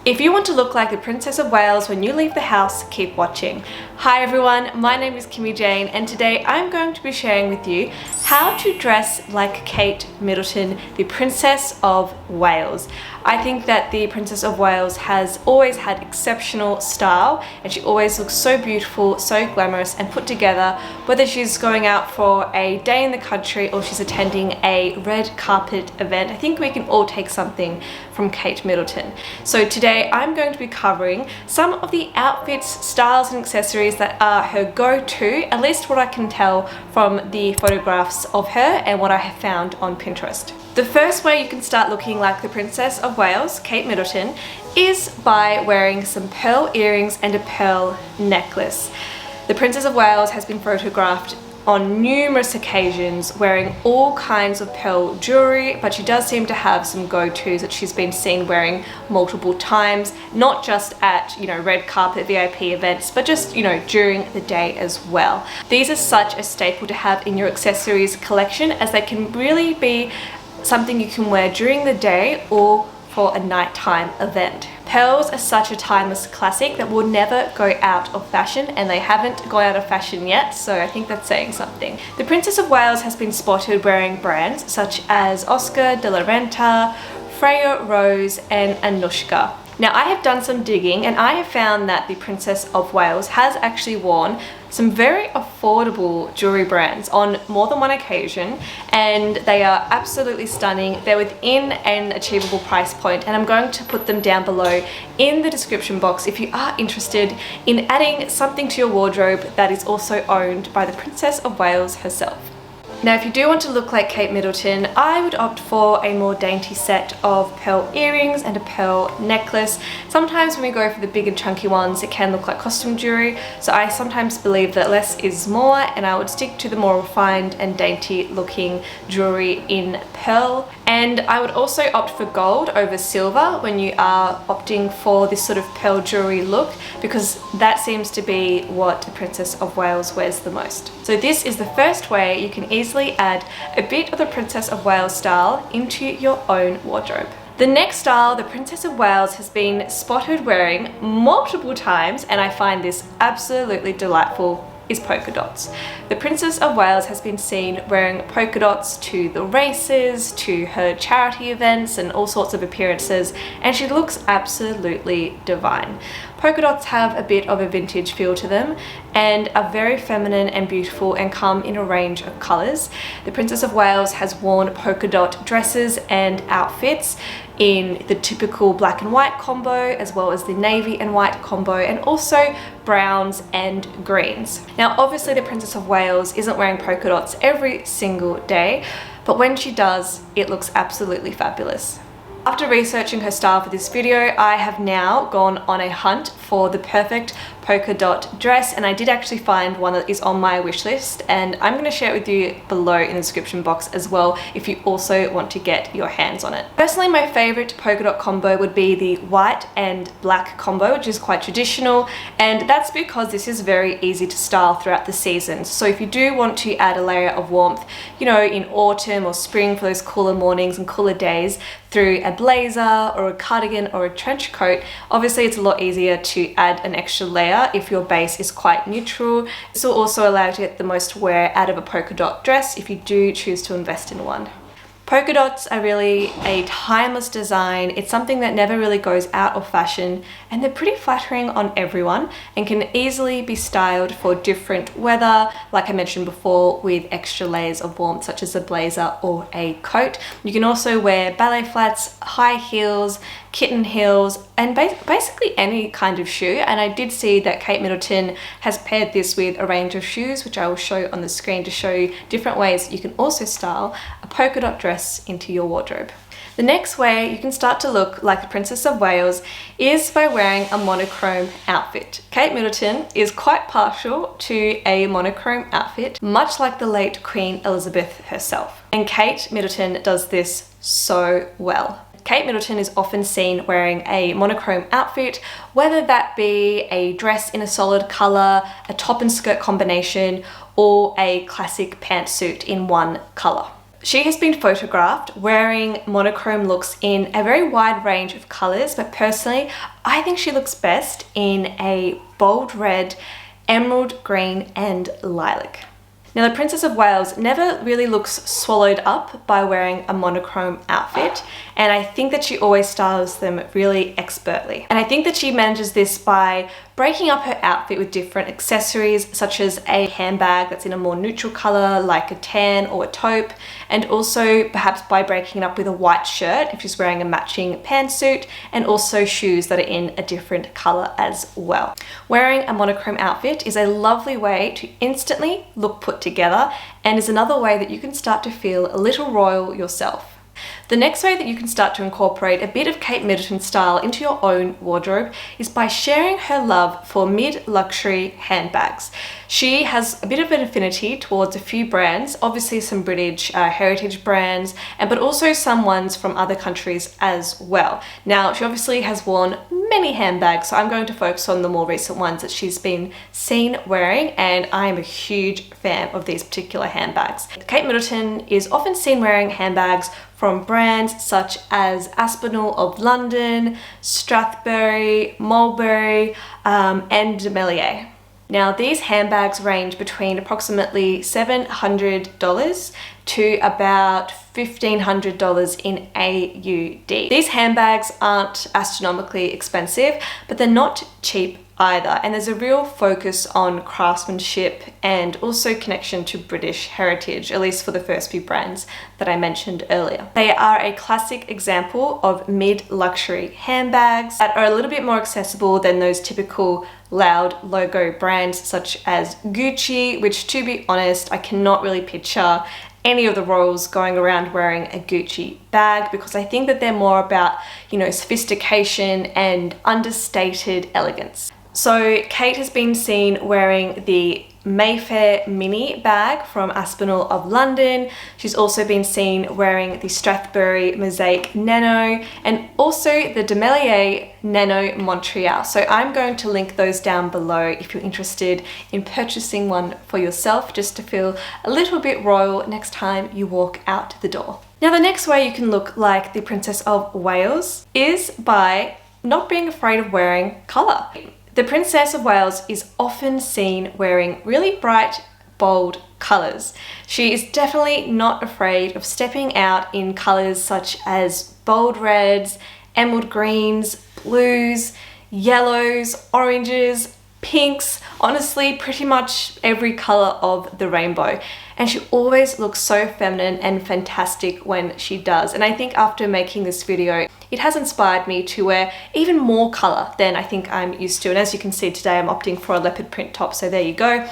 If you want to look like the Princess of Wales when you leave the house, keep watching. Hi everyone, my name is Kimmy Jane and today I'm going to be sharing with you how to dress like Kate Middleton, the Princess of Wales. I think that the Princess of Wales has always had exceptional style and she always looks so beautiful, so glamorous and put together, whether she's going out for a day in the country or she's attending a red carpet event. I think we can all take something from Kate Middleton. So today I'm going to be covering some of the outfits, styles and accessories that are her go-to, at least what I can tell from the photographs of her and what I have found on Pinterest. The first way you can start looking like the Princess of Wales, Kate Middleton, is by wearing some pearl earrings and a pearl necklace. The Princess of Wales has been photographed on numerous occasions wearing all kinds of pearl jewelry, but she does seem to have some go-tos that she's been seen wearing multiple times, not just at, red carpet VIP events, but just, during the day as well. These are such a staple to have in your accessories collection, as they can really be something you can wear during the day or for a nighttime event. Pearls are such a timeless classic that will never go out of fashion, and they haven't gone out of fashion yet, so I think that's saying something. The Princess of Wales has been spotted wearing brands such as Oscar de la Renta, Freya Rose and Anushka. Now I have done some digging and I have found that the Princess of Wales has actually worn some very affordable jewelry brands on more than one occasion, and they are absolutely stunning. They're within an achievable price point, and I'm going to put them down below in the description box if you are interested in adding something to your wardrobe that is also owned by the Princess of Wales herself. Now, if you do want to look like Kate Middleton, I would opt for a more dainty set of pearl earrings and a pearl necklace. Sometimes when we go for the big and chunky ones, it can look like costume jewelry, so I sometimes believe that less is more, and I would stick to the more refined and dainty looking jewelry in pearl. And I would also opt for gold over silver when you are opting for this sort of pearl jewelry look, because that seems to be what the Princess of Wales wears the most. So this is the first way you can easily add a bit of the Princess of Wales style into your own wardrobe. The next style the Princess of Wales has been spotted wearing multiple times, and I find this absolutely delightful, is polka dots. The Princess of Wales has been seen wearing polka dots to the races, to her charity events and all sorts of appearances, and she looks absolutely divine. Polka dots have a bit of a vintage feel to them and are very feminine and beautiful and come in a range of colours. The Princess of Wales has worn polka dot dresses and outfits in the typical black and white combo, as well as the navy and white combo, and also browns and greens. Now obviously the Princess of Wales isn't wearing polka dots every single day, but when she does, it looks absolutely fabulous. After researching her style for this video, I have now gone on a hunt for the perfect polka dot dress, and I did actually find one that is on my wish list, and I'm going to share it with you below in the description box as well if you also want to get your hands on it. Personally, my favorite polka dot combo would be the white and black combo, which is quite traditional, and that's because this is very easy to style throughout the seasons. So if you do want to add a layer of warmth, in autumn or spring for those cooler mornings and cooler days, through a blazer or a cardigan or a trench coat, obviously it's a lot easier to add an extra layer if your base is quite neutral. This will also allow you to get the most wear out of a polka dot dress if you do choose to invest in one. Polka dots are really a timeless design. It's something that never really goes out of fashion, and they're pretty flattering on everyone and can easily be styled for different weather, like I mentioned before, with extra layers of warmth such as a blazer or a coat. You can also wear ballet flats, high heels, kitten heels, and basically any kind of shoe. And I did see that Kate Middleton has paired this with a range of shoes, which I will show on the screen to show you different ways you can also style a polka dot dress into your wardrobe. The next way you can start to look like the Princess of Wales is by wearing a monochrome outfit. Kate Middleton is quite partial to a monochrome outfit, much like the late Queen Elizabeth herself. And Kate Middleton does this so well. Kate Middleton is often seen wearing a monochrome outfit, whether that be a dress in a solid colour, a top and skirt combination, or a classic pantsuit in one colour. She has been photographed wearing monochrome looks in a very wide range of colours, but personally, I think she looks best in a bold red, emerald green and lilac. Now, the Princess of Wales never really looks swallowed up by wearing a monochrome outfit, and I think that she always styles them really expertly. And I think that she manages this by breaking up her outfit with different accessories, such as a handbag that's in a more neutral color, like a tan or a taupe, and also perhaps by breaking it up with a white shirt if she's wearing a matching pantsuit, and also shoes that are in a different color as well. Wearing a monochrome outfit is a lovely way to instantly look put together, and is another way that you can start to feel a little royal yourself. The next way that you can start to incorporate a bit of Kate Middleton style into your own wardrobe is by sharing her love for mid-luxury handbags. She has a bit of an affinity towards a few brands, obviously some British heritage brands, but also some ones from other countries as well. Now, she obviously has worn many handbags, so I'm going to focus on the more recent ones that she's been seen wearing, and I am a huge fan of these particular handbags. Kate Middleton is often seen wearing handbags from brands such as Aspinall of London, Strathberry, Mulberry, and de Melier. Now, these handbags range between approximately $700 to about $1,500 in AUD. These handbags aren't astronomically expensive, but they're not cheap either, and there's a real focus on craftsmanship and also connection to British heritage, at least for the first few brands that I mentioned earlier. They are a classic example of mid-luxury handbags that are a little bit more accessible than those typical loud logo brands such as Gucci, which, to be honest, I cannot really picture any of the royals going around wearing a Gucci bag, because I think that they're more about, sophistication and understated elegance. So Kate has been seen wearing the Mayfair mini bag from Aspinall of London. She's also been seen wearing the Strathberry Mosaic Nano and also the de Melier Nano Montreal. So I'm going to link those down below if you're interested in purchasing one for yourself, just to feel a little bit royal next time you walk out the door. Now, the next way you can look like the Princess of Wales is by not being afraid of wearing colour. The Princess of Wales is often seen wearing really bright, bold colours. She is definitely not afraid of stepping out in colours such as bold reds, emerald greens, blues, yellows, oranges, pinks, honestly pretty much every colour of the rainbow. And she always looks so feminine and fantastic when she does. And I think after making this video, it has inspired me to wear even more colour than I think I'm used to. And as you can see today, I'm opting for a leopard print top, so there you go.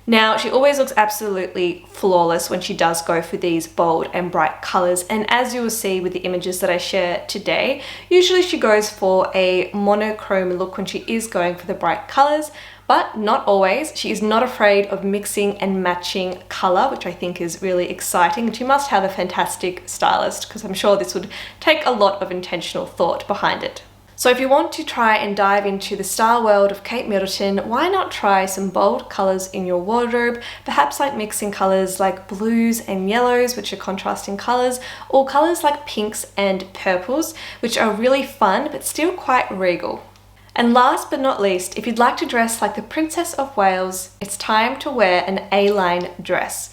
Now, she always looks absolutely flawless when she does go for these bold and bright colours. And as you will see with the images that I share today, usually she goes for a monochrome look when she is going for the bright colours. But not always. She is not afraid of mixing and matching colour, which I think is really exciting. And she must have a fantastic stylist, because I'm sure this would take a lot of intentional thought behind it. So if you want to try and dive into the style world of Kate Middleton, why not try some bold colours in your wardrobe? Perhaps like mixing colours like blues and yellows, which are contrasting colours, or colours like pinks and purples, which are really fun but still quite regal. And last but not least, if you'd like to dress like the Princess of Wales, it's time to wear an A-line dress.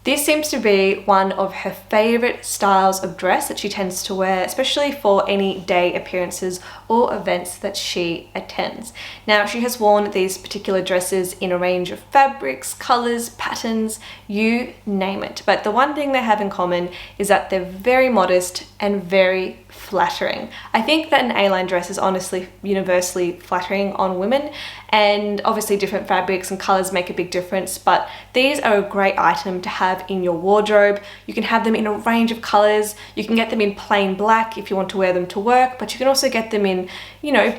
This seems to be one of her favourite styles of dress that she tends to wear, especially for any day appearances or events that she attends. Now, she has worn these particular dresses in a range of fabrics, colours, patterns, you name it. But the one thing they have in common is that they're very modest and very flattering. I think that an A-line dress is honestly universally flattering on women, and obviously different fabrics and colours make a big difference, but these are a great item to have in your wardrobe. You can have them in a range of colours. You can get them in plain black if you want to wear them to work, but you can also get them in,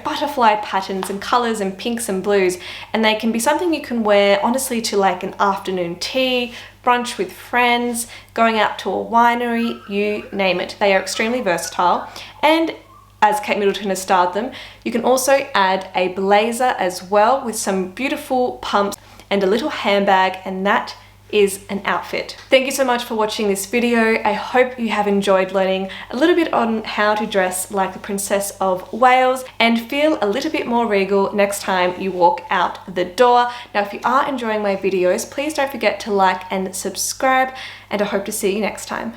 butterfly patterns and colours and pinks and blues, and they can be something you can wear honestly to like an afternoon tea, brunch with friends, going out to a winery, you name it. They are extremely versatile, and as Kate Middleton has styled them, you can also add a blazer as well with some beautiful pumps and a little handbag, and that is an outfit. Thank you so much for watching this video. I hope you have enjoyed learning a little bit on how to dress like the Princess of Wales and feel a little bit more regal next time you walk out the door. Now, if you are enjoying my videos, please don't forget to like and subscribe, and I hope to see you next time.